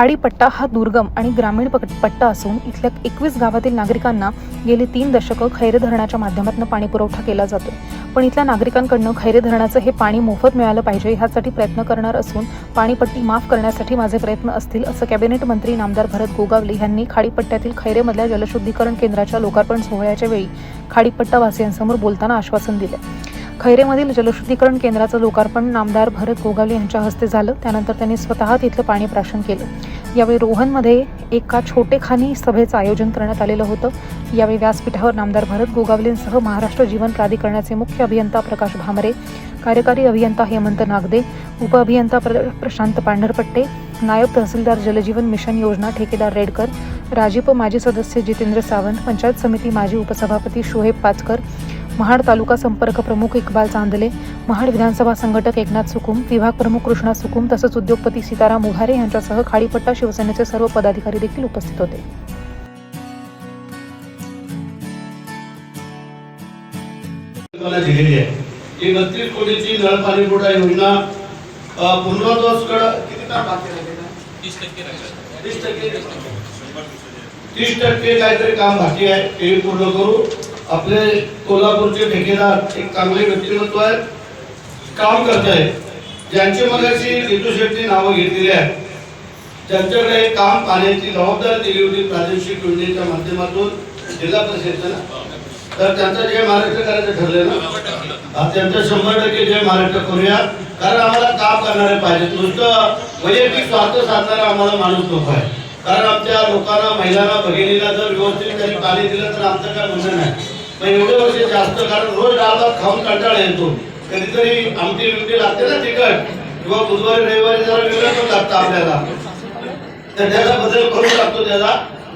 खाडीपट्टा हा दुर्गम आणि ग्रामीण पट्टा असून इथल्या 21 गावातील नागरिकांना गेली 3 दशकं खैरे धरणाच्या माध्यमातून पाणी पुरवठा केला जातो। पण इथल्या नागरिकांकडून खैरे धरणाचं हे पाणी मोफत मिळालं पाहिजे ह्यासाठी प्रयत्न करणार असून पाणीपट्टी माफ करण्यासाठी माझे प्रयत्न असतील असं कॅबिनेट मंत्री नामदार भरत गोगावले यांनी खाडीपट्ट्यातील खैरेमधल्या जलशुद्धीकरण केंद्राच्या लोकार्पण सोहळ्याच्या वेळी खाडीपट्टा वासियांसमोर बोलताना आश्वासन दिले। खैरेमधील जलशुद्धीकरण केंद्राचं लोकार्पण नामदार भरत गोगावले यांच्या हस्ते झालं। त्यानंतर त्यांनी स्वतः तिथलं पाणी प्राशन केलं। यावेळी रोहनमध्ये एका छोटेखानी सभेचं आयोजन करण्यात आलेलं होतं। यावेळी व्यासपीठावर नामदार भरत गोगावलेंसह महाराष्ट्र जीवन प्राधिकरणाचे मुख्य अभियंता प्रकाश भामरे, कार्यकारी अभियंता हेमंत नागदे, उपअभियंता प्रशांत पांढरपट्टे, नायब तहसीलदार जलजीवन मिशन योजना ठेकेदार रेडकर, राजीप माजी सदस्य जितेंद्र सावंत, पंचायत समिती माजी उपसभापती शोहेब पाचकर, महाड तालुका संपर्क प्रमुख इक्बाल चांदले, महाड विधानसभा संघटक एकनाथ सुकुम, विभाग प्रमुख कृष्णा सुकुम तसंच उद्योगपती सीताराम उघारे यांच्यासह खाडीपट्टा शिवसेनेचे सर्व पदाधिकारी देखील उपस्थित होते। दिलेली आहे की 29 कोटीची नळ पाणी पुरवठा योजना पूर्णत्वाकडे किती काम बाकी आहे? 30% काहीतरी काम बाकी आहे, ते पूर्ण करू। आपले कोल्हापूरचे ठेकेदार एक चांगले व्यक्तिमत्व आहे, काम करत आहे, ज्यांचे मगाशी ऋतू शेट्टी नावं घेतलेली आहेत, ज्यांच्याकडे काम पाण्याची जबाबदारी दिली होती प्रादेशिक योजनेच्या माध्यमातून जिल्हा परिषदेला, तर त्यांचं जय महाराष्ट्र करायचं ठरले ना, त्यांचं 100% जय महाराष्ट्र करूया। कारण आम्हाला काम करणारे पाहिजे, नुसतं वैयक्तिक स्वार्थ साधणारा आम्हाला माणूस नको आहे। कारण आमच्या लोकांना, महिलांना, भगिनीला जर व्यवस्थित त्यांनी पाणी दिलं तर आमचं काय म्हणणं नाही। पण एवढे वर्ष जास्त, कारण रोज डाळ खाऊन कंटाळा येतो, कधीतरी आमटी लागते ना तिखट, किंवा बुधवारी रविवारी जरा वेगळं पण लागतं आपल्याला, तर त्याचा बदल करू लागतो त्याला।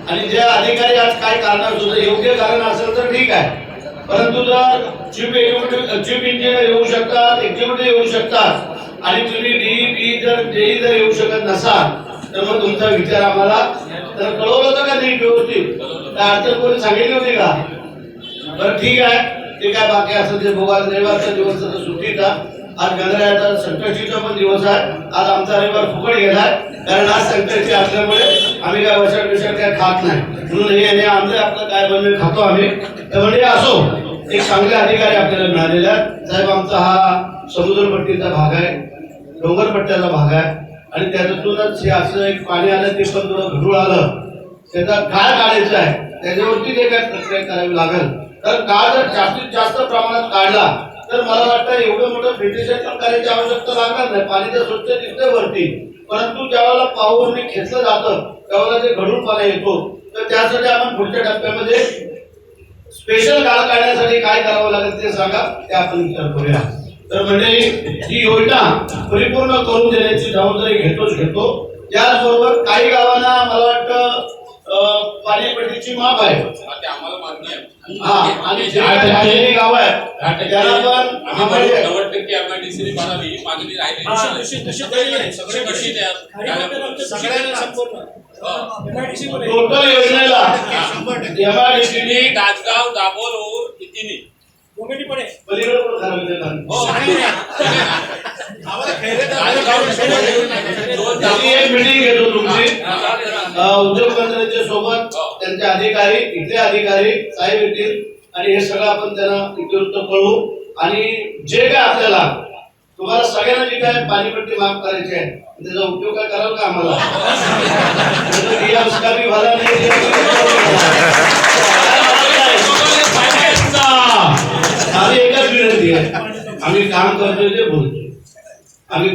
आणि जे अधिकारी आज काय कारण सुद्धा योग्य कारण असेल तर ठीक आहे, परंतु जर चीफ इंजिनियर येऊ शकतात, एक्झिक्युटिव्ह येऊ शकतात आणि तुम्ही डीई जर येऊ शकत नसाल तर मग तुमचा विचार आम्हाला तर कळवलं होतं का नाही व्यवस्थित? त्या अडचण कोणी सांगितली होती का? बरं ठीक आहे, ते काय बाकी असेल ते बघा। रविवारचा दिवस तर सुट्टीचा, आज गणरायाचा संकष्टीचा पण दिवस आहे, आज आमचा रविवार फुकट गेलाय, कारण आज संकष्टी असल्यामुळे आम्ही काय वसड काय खात नाही, म्हणून हे आमचं आपलं काय बनवे खातो आम्ही। तर म्हणजे असो, एक चांगले अधिकारी आपल्याला मिळालेले आहेत। साहेब, आमचा हा समुद्रपट्टीचा भाग आहे, डोंगरपट्ट्याचा भाग आहे, आणि त्याच्यातूनच हे असं एक पाणी आलं, ते पण थोडं घडूळ आलं, त्याचा काळ काढायचा आहे, त्याच्यावरती जे काय प्रक्रिया करावी लागेल। तर काळ जर जास्तीत जास्त प्रमाणात काढला तर मला वाटतं एवढं मोठं फिल्ट्रेशन पण करायची आवश्यकता लागणार नाही। पाणी तर स्वच्छ दिसतंय वरती, परंतु ज्यावेळेला पाऊस खेचलं जातं त्यावेळेला जे घडूळ पाणी येतो, तर त्यासाठी आपण पुढच्या टप्प्यामध्ये स्पेशल काळ काढण्यासाठी काय करावं लागेल ते सांगा, ते आपण विचार करूया। तर म्हणजे ही योजना परिपूर्ण करून देण्याची जबाबदारी घेतो। त्याचबरोबर काही गावांना मला वाटतं पाणीपट्टीची माफ आहे, आणि जे काही गाव आहे त्याला पण 90% एमआयडीसी बनावी, मागणी राहिली टोटल योजनेला एमआयडीसी तासगाव, दाभोळ, कितीने एक मीटिंग घेतो तुमची उद्योग मंत्र्यांच्या सोबत, त्यांचे अधिकारी, इथले अधिकारी साहेब येतील, आणि हे सगळं आपण त्यांना इतिवृत्त कळवू। आणि जे काय आपल्याला तुम्हाला सगळ्यांना जे काय पाणीपट्टी माफ करायची आहे त्याचा उपयोग काय कराल का आम्हाला? आम्ही एकच विनंती आहे, आम्ही काम करतोय ते बोलतोय, आम्ही